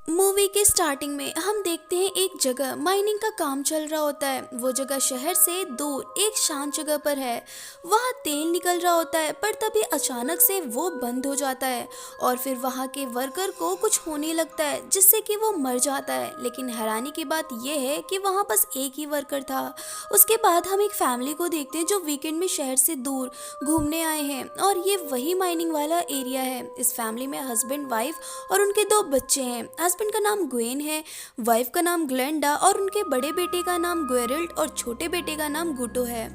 Movie के starting में हम देखते हैं एक जगह माइनिंग का काम चल रहा होता है। वो जगह शहर से दूर एक शांत जगह पर है। वहाँ तेल निकल रहा होता है, पर तभी अचानक से वो बंद हो जाता है और फिर वहाँ के वर्कर को कुछ होने लगता है जिससे कि वो मर जाता है। लेकिन हैरानी की बात यह है कि वहाँ बस एक ही वर्कर था। उसके बाद हम एक फैमिली को देखते हैं जो वीकेंड में शहर से दूर घूमने आए हैं और ये वही माइनिंग वाला एरिया है। इस फैमिली में हस्बैंड वाइफ और उनके दो बच्चे हैं। हस्बैंड का नाम ग्वेन है, वाइफ का नाम ग्लेंडा और उनके बड़े बेटे का नाम ग्वेरल्ड और छोटे बेटे का नाम गुटो है।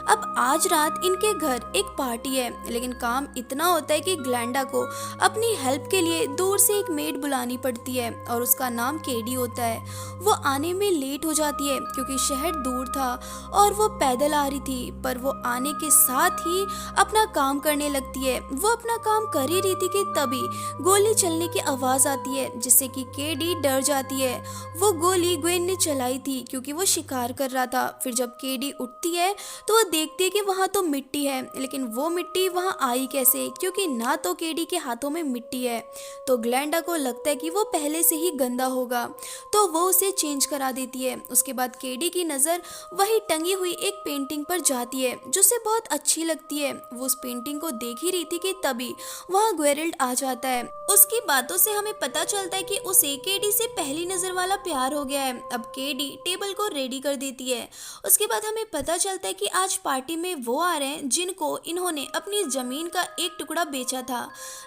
अब आज रात इनके घर एक पार्टी है, लेकिन काम इतना होता है कि ग्लेंडा को अपनी हेल्प के लिए दूर से एक मेड बुलानी पड़ती है और उसका नाम केडी होता है। वो आने में लेट हो जाती है क्योंकि शहर दूर था और वो पैदल आ रही थी, पर वो आने के साथ ही अपना काम करने लगती है। वो अपना काम कर ही रही थी कि तभी गोली चलने की आवाज आती है जिससे कि केडी डर जाती है। वो गोली ग्वेन ने चलाई थी क्योंकि वो शिकार कर रहा था। फिर जब केडी उठती है तो वो देखती है कि वहाँ तो मिट्टी है, लेकिन वो मिट्टी वहाँ आई कैसे, क्योंकि ना तो केडी के हाथों में मिट्टी है। तो ग्लेंडा को लगता है कि वो पहले से ही गंदा होगा, तो वो उसे चेंज करा देती है। उसके बाद केडी की नज़र वही टंगी हुई एक पेंटिंग पर जाती है जो उसे बहुत अच्छी लगती है। वो उस पेंटिंग को देख ही रही थी कि तभी वहाँ ग्वेरल्ड आ जाता है। उसकी बातों से हमें पता चलता है कि उसे केडी से पहली नजर वाला प्यार हो गया है। अब केडी टेबल को रेडी कर देती है। उसके बाद हमें पता चलता है कि आज पार्टी में वो आ रहे हैं जिनको इन्होंने अपनी जमीन का एक टुकड़ा बेचा था।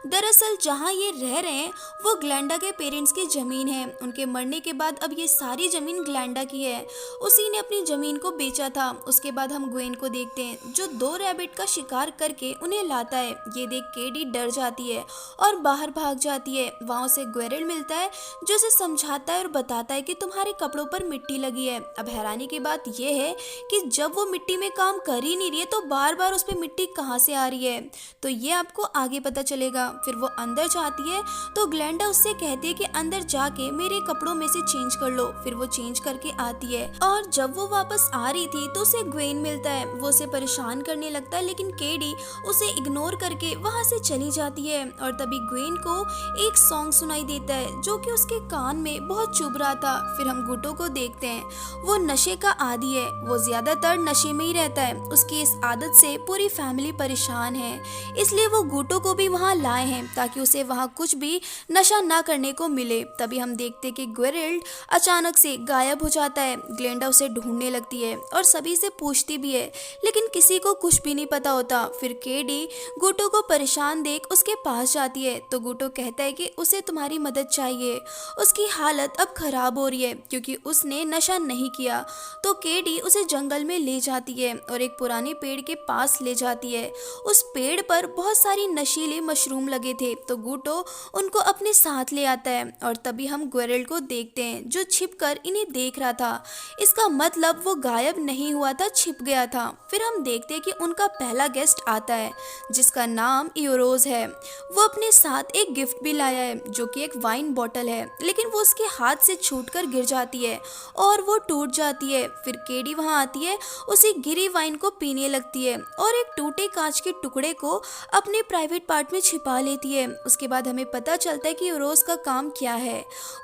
दरअसल जहाँ ये रह रहे हैं वो ग्लेंडा के पेरेंट्स की जमीन है। उनके मरने के बाद अब ये सारी जमीन ग्लेंडा की है। उसी ने अपनी जमीन को बेचा था। उसके बाद हम ग्वेन को देखते हैं जो दो रैबिट का शिकार करके उन्हें लाता है। ये देख केडी डर जाती है और बाहर भाग जाती है। वहाँ उसे ग्वेरल्ड मिलता है जो उसे समझाता है और बताता है कि तुम्हारे कपड़ों पर मिट्टी लगी है। अब हैरानी की बात यह है कि जब वो मिट्टी में काम कर ही नहीं रही है तो बार बार उस पर मिट्टी कहाँ से आ रही है, तो ये आपको आगे पता चलेगा। फिर वो अंदर जाती है तो ग्लेंडा उससे कहती है कि अंदर जाके मेरे कपड़ों में से चेंज कर लो। फिर वो चेंज करके आती है और जब वो वापस आ रही थी तो उसे ग्वेन मिलता है। वो उसे परेशान करने लगता है, लेकिन केडी उसे इग्नोर करके वहाँ से चली जाती है। और तभी ग्वेन को एक सॉन्ग सुनाई देता है जो कि उसके कान में बहुत चुभ रहा था। फिर हम गुटो को देखते हैं, वो नशे का आदी है। वो ज्यादातर नशे में ही रहता है। उसकी इस आदत से पूरी फैमिली परेशान है, इसलिए वो गुटो को भी वहाँ लाए हैं ताकि उसे वहाँ कुछ भी नशा ना करने को मिले। तभी हम देखते हैं कि ग्वेरल्ड अचानक से गायब हो जाता है। ग्लेंडा उसे ढूंढने लगती है और सभी से पूछती भी है, लेकिन किसी को कुछ भी नहीं पता होता। फिर केडी गुटो को परेशान देख उसके पास जाती है तो गुटो कहता है कि उसे तुम्हारी मदद चाहिए। उसकी हालत अब खराब हो रही है क्योंकि उसने नशा नहीं किया। तो केडी उसे जंगल में ले जाती है और एक पुराने पेड़ के पास ले जाती है। उस पेड़ पर बहुत सारी नशीले मशरूम लगे थे, तो गुटो उनको अपने साथ ले आता है। और तभी हम ग्वेरल्ड को देखते हैं जो छिपकर इन्हें देख रहा था। इसका मतलब वो गायब नहीं हुआ था, छिप गया था। फिर हम देखते हैं कि उनका पहला गेस्ट आता है जिसका नाम इयोरोज है। वो अपने साथ एक गिफ्ट भी लाया है जो कि एक वाइन बॉटल है, लेकिन वो उसके हाथ से छूटकर गिर जाती है और वो टूट जाती है। फिर केडी वहां आती है, उसी गिरी वाइन को पीने लगती है और एक टूटे कांच के टुकड़े को अपने प्राइवेट पार्ट में छिपा लेती है। उसके बाद हमें पता चलता है कि इयोरोज का काम क्या है।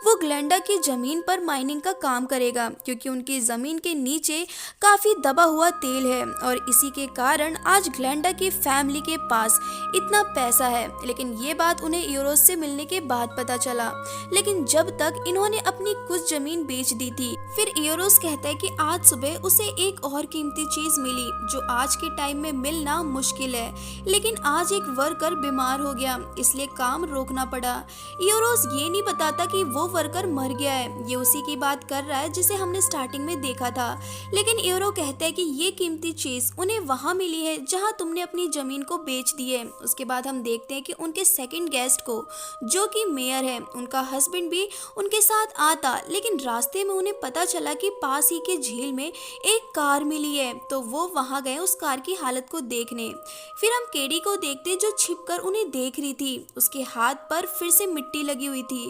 वो ग्लेंडा की जमीन पर माइनिंग का काम करेगा क्योंकि उनकी जमीन के नीचे काफी दबा हुआ तेल है और इसी के कारण आज ग्लेंडा की फैमिली के पास इतना पैसा है। लेकिन ये बात उन्हें इयोरोज से मिलने के बाद पता चला, लेकिन जब तक इन्होंने अपनी कुछ जमीन बेच दी थी। फिर इयोरोज कहता है कि आज सुबह उसे एक और कीमती चीज मिली जो आज के टाइम में मिलना मुश्किल है, लेकिन आज एक वर्कर बीमार हो गया इसलिए काम रोकना पड़ा। इयोरोज ये नहीं बताता कि वो वर्कर मर गया है, ये उसी की बात कर रहा है जिसे हमने स्टार्टिंग में देखा था। लेकिन इयोरो कहता है कि ये कीमती चीज उन्हें वहां मिली है जहां तुमने अपनी जमीन को बेच दी है। उसके बाद हम देखते हैं कि उनके सेकंड गेस्ट को जो कि मेयर है, उनका हस्बैंड भी उनके साथ आता, लेकिन रास्ते में उन्हें पता चला कि पास ही के झील में एक कार मिली है, तो वो वहां गए उस कार की हालत को देखने। फिर हम केडी को देखते जो छिपकर उन्हें देख रही थी। उसके हाथ पर फिर से मिट्टी लगी हुई थी।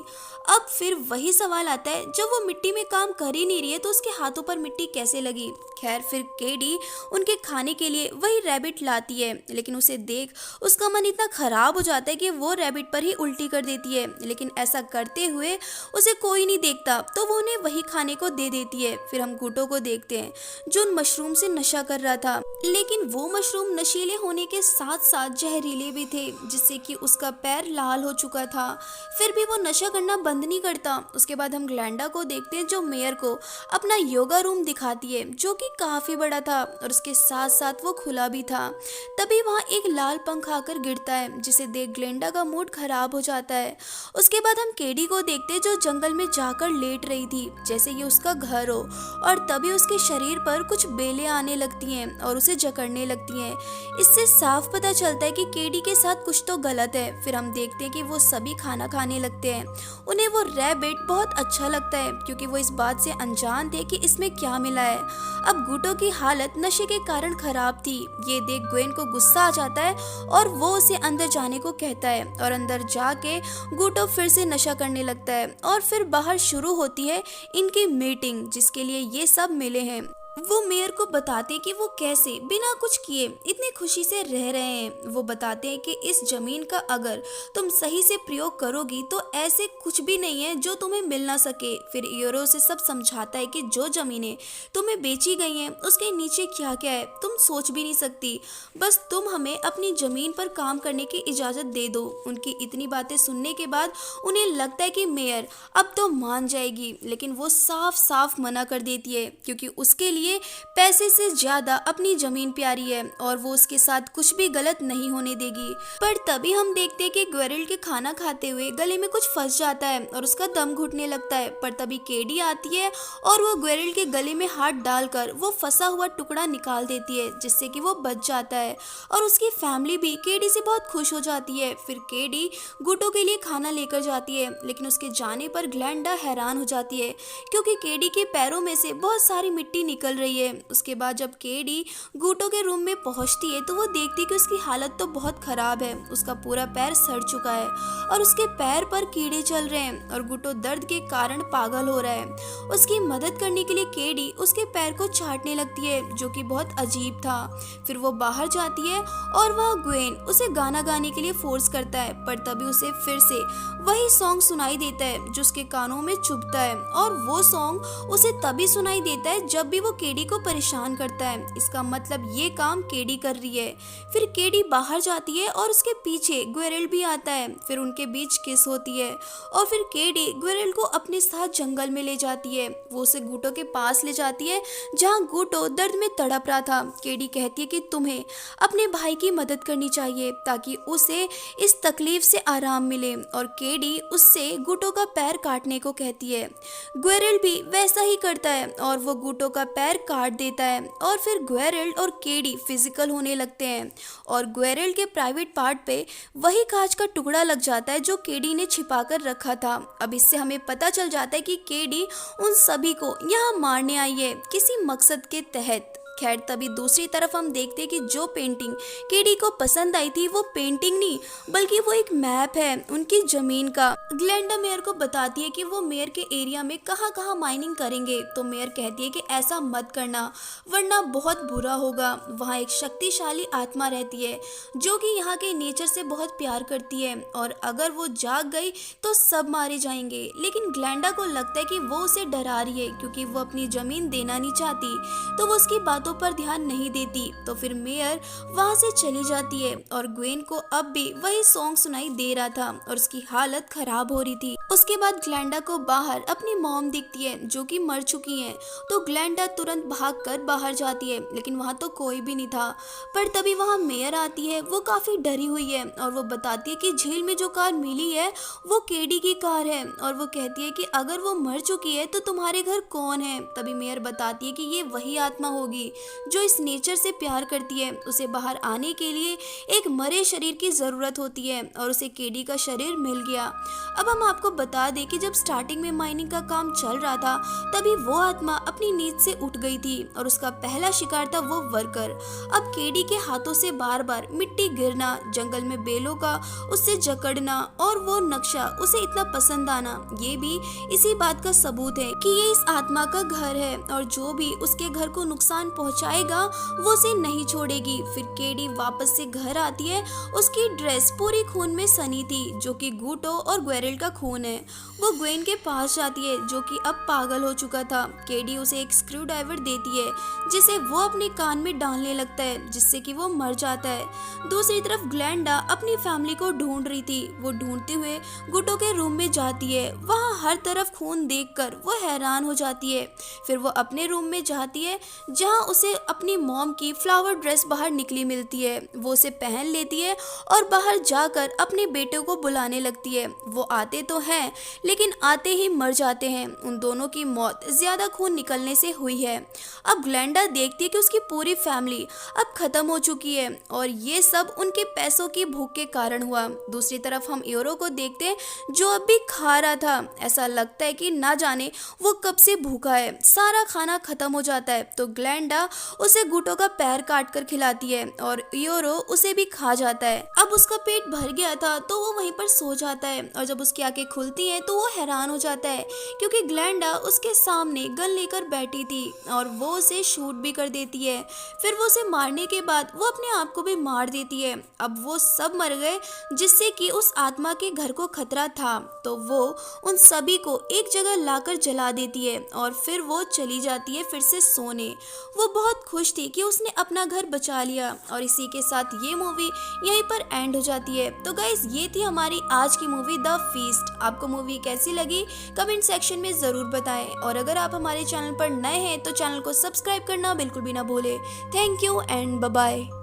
अब फिर वही सवाल आता है, जब वो मिट्टी में काम कर ही नहीं रही है तो उसके हाथों पर मिट्टी कैसे लगी। खैर फिर केडी उनके खाने के लिए वही रैबिट लाती है, लेकिन उसे देख उसका मन इतना खराब हो जाता है कि वो रैबिट पर ही उल्टी कर देती है। लेकिन ऐसा करते हुए उसे कोई नहीं देखता तो वो उन्हें वही खाने को दे देती है। फिर हम गुटो को देखते हैं जो उन मशरूम से नशा कर रहा था, लेकिन वो मशरूम नशीले होने के साथ साथ जहरीले भी थे, जिससे कि उसका पैर लाल हो चुका था। फिर भी वो नशा करना बंद नहीं करता। उसके बाद हम ग्लैंडा को देखते हैं जो मेयर को अपना योगा रूम दिखाती है, जो कि काफी बड़ा था और उसके साथ साथ वो खुला भी था। तभी वहाँ एक लाल पंख आकर गिरता है, जिसे देख ग्लेंडा का मूड खराब हो जाता है। उसके बाद हम केडी को देखते हैं जो जंगल में जाकर लेट रही थी जैसे ये उसका घर हो, और तभी उसके शरीर पर कुछ बेलें आने लगती हैं और उसे जकड़ने लगती हैं। इससे साफ पता चलता है कि केडी के साथ कुछ तो गलत है। फिर हम देखते हैं कि वो सभी खाना खाने लगते हैं। उन्हें वो रैबिट बहुत अच्छा लगता है क्योंकि वो इस बात से अनजान थे कि इसमें क्या मिला है। अब गुटो की हालत नशे के कारण खराब थी। ये देख ग्वेन को गुस्सा आ जाता है और वो उसे अंदर जाने को कहता है, और अंदर जाके गुटो फिर से नशा करने लगता है। और फिर बाहर शुरू होती है इनकी मीटिंग जिसके लिए ये सब मिले हैं। वो मेयर को बताते कि वो कैसे बिना कुछ किए इतनी खुशी से रह रहे हैं। वो बताते हैं कि इस जमीन का अगर तुम सही से प्रयोग करोगी तो ऐसे कुछ भी नहीं है जो तुम्हें मिल ना सके। फिर ईरो से सब समझाता है कि जो जमीनें तुम्हें बेची गई हैं उसके नीचे क्या क्या है तुम सोच भी नहीं सकती। बस तुम हमें अपनी जमीन पर काम करने की इजाजत दे दो। उनकी इतनी बातें सुनने के बाद उन्हें लगता है कि मेयर अब तो मान जाएगी, लेकिन वो साफ साफ मना कर देती है क्योंकि उसके लिए पैसे से ज्यादा अपनी जमीन प्यारी है और वो उसके साथ कुछ भी गलत नहीं होने देगी। पर तभी हम देखते हैं कि ग्वेरल के खाना खाते हुए गले में कुछ फंस जाता है और उसका दम घुटने लगता है। पर तभी केडी आती है और वो ग्वेरल के गले में हाथ डालकर वो फंसा हुआ टुकड़ा निकाल देती है, जिससे कि वो बच जाता है और उसकी फैमिली भी केडी से बहुत खुश हो जाती है। फिर केडी गुटो के लिए खाना लेकर जाती है, लेकिन उसके जाने पर ग्लैंडा हैरान हो जाती है क्योंकि केडी के पैरों में से बहुत सारी मिट्टी निकल रही है। उसके बाद जब केडी गुटो के रूम में पहुंचती है तो वो देखती है कि उसकी हालत तो बहुत खराब है। उसका पूरा पैर सड़ चुका है और उसके पैर पर कीड़े चल रहे हैं और गुटो दर्द के कारण पागल हो रहा है। उसकी मदद करने के लिए केडी उसके पैर को चाटने लगती है, जो कि बहुत अजीब था। फिर वो बाहर जाती है और वह ग्वेन उसे गाना गाने के लिए फोर्स करता है, पर तभी उसे फिर से वही सॉन्ग सुनाई देता है जो उसके कानों में चुभता है, और वो सॉन्ग उसे तभी सुनाई देता है जब भी वो केडी को परेशान करता है। इसका मतलब ये काम केडी कर रही है। फिर केडी बाहर जाती है और उसके पीछे ग्वेरल भी आता है। फिर उनके बीच किस होती है और फिर केडी ग्वेरल को अपने साथ जंगल में ले जाती है। वो उसे गुटो के पास ले जाती है जहाँ गुटो दर्द में तड़प रहा था। केडी कहती है कि तुम्हें अपने भाई की मदद करनी चाहिए ताकि उसे इस तकलीफ से आराम मिले, और केडी उससे गुटो का पैर काटने को कहती है। ग्वेरल भी वैसा ही करता है और वो गुटो का पैर काट देता है, और फिर ग्वेरल और केडी फिजिकल होने लगते हैं और ग्वेरल के प्राइवेट पार्ट पे वही कांच का टुकड़ा लग जाता है जो केडी ने छिपा कर रखा था। अब इससे हमें पता चल जाता है कि केडी उन सभी को यहाँ मारने आई है किसी मकसद के तहत। खैर तभी दूसरी तरफ हम देखते हैं कि जो पेंटिंग केडी को पसंद आई थी वो पेंटिंग नहीं बल्कि वो एक मैप है उनकी जमीन का। ग्लेंडा मेयर को बताती है कि वो मेयर के एरिया में कहाँ कहाँ माइनिंग करेंगे, तो मेयर कहती है कि ऐसा मत करना वरना बहुत बुरा होगा। वहाँ एक शक्तिशाली आत्मा रहती है जो कि यहाँ के नेचर से बहुत प्यार करती है, और अगर वो जाग गई तो सब मारे जाएंगे। लेकिन ग्लेंडा को लगता है कि वो उसे डरा रही है क्योंकि वो अपनी जमीन देना नहीं चाहती, तो वो उसकी बातों पर ध्यान नहीं देती। तो फिर मेयर वहां से चली जाती है और ग्वेन को अब भी वही सॉन्ग सुनाई दे रहा था और उसकी हालत खराब हो रही थी। उसके बाद ग्लैंडा को बाहर अपनी मॉम दिखती है जो कि मर चुकी हैं, तो ग्लैंडा तुरंत भागकर बाहर जाती है, लेकिन वहां तो कोई भी नहीं था। पर तभी वहां मेयर आती है। वो काफी डरी हुई है और वो बताती है कि झील में जो कार मिली है वो केडी की कार है, और वो कहती है कि अगर वो मर चुकी है तो तुम्हारे घर कौन है। तभी मेयर बताती है कि ये वही आत्मा होगी जो इस नेचर से प्यार करती है। उसे बाहर आने के लिए एक मरे शरीर की जरूरत होती है और उसे केडी का शरीर मिल गया। अब हम आपको बता दें कि जब स्टार्टिंग में माइनिंग का काम चल रहा था तभी वो आत्मा अपनी नींद से उठ गई थी और उसका पहला शिकार था वो वर्कर। अब केडी के हाथों से बार बार मिट्टी गिरना, जंगल में बेलों का उससे जकड़ना और वो नक्शा उसे इतना पसंद आना, ये भी इसी बात का सबूत है कि ये इस आत्मा का घर है, और जो भी उसके घर को नुकसान पहुंचाएगा वो उसे नहीं छोड़ेगी। फिर केडी वापस से घर आती है। उसकी ड्रेस पूरी खून में सनी थी, जो कि गूटो और ग्वेरेल का खून है। वो ग्वेन के पास जाती है, जो कि अब पागल हो चुका था। केडी उसे एक स्क्रू ड्राइवर देती है, जिसे वो अपने कान में डालने लगता है, जिससे कि वो मर जाता है। दूसरी तरफ ग्लैंडा अपनी फैमिली को ढूंढ रही थी। वो ढूंढते हुए गुटो के रूम में जाती है। वहाँ हर तरफ खून देखकर वो हैरान हो जाती है। फिर वो अपने रूम में जाती है, जहाँ उसे अपनी मॉम की फ्लावर ड्रेस बाहर निकली मिलती है। वो उसे पहन लेती है और बाहर जाकर अपने बेटे को बुलाने लगती है। वो आते तो हैं, लेकिन आते ही मर जाते हैं। उन दोनों की मौत ज्यादा खून निकलने से हुई है। अब ग्लैंडा देखती है कि उसकी पूरी फैमिली अब खत्म हो चुकी है, और ये सब उनके पैसों की भूख के कारण हुआ। दूसरी तरफ हम यूरो को देखते हैं, जो अब भी खा रहा था। ऐसा लगता है कि ना जाने वो कब से भूखा है। सारा खाना खत्म हो जाता है तो ग्लैंडा उसे गुटो का पैर काट कर खिलाती है, और यूरो उसे भी खा जाता है। अब उसका पेट भर गया था तो वो वहीं पर सो जाता है, और जब उसकी आंखें खुलती हैं तो वो हैरान हो जाता है, क्योंकि ग्लैंडा उसके सामने गन लेकर बैठी थी और वो उसे शूट भी कर देती है। फिर वो उसे मारने के बाद वो अपने आप को भी मार देती है। अब वो सब मर गए, जिससे कि उस आत्मा के घर को खतरा था। तो वो उन सभी को एक जगह लाकर जला देती है, और फिर वो चली जाती है फिर से सोने। वो बहुत खुश थी कि उसने अपना घर बचा लिया। और इसी के साथ ये मूवी यहीं पर एंड हो जाती है। तो गाइस, ये थी हमारी आज की मूवी द फीस्ट। आपको मूवी कैसी लगी कमेंट सेक्शन में ज़रूर बताएं, और अगर आप हमारे चैनल पर नए हैं तो चैनल को सब्सक्राइब करना बिल्कुल भी ना भूलें। Thank you and bye bye.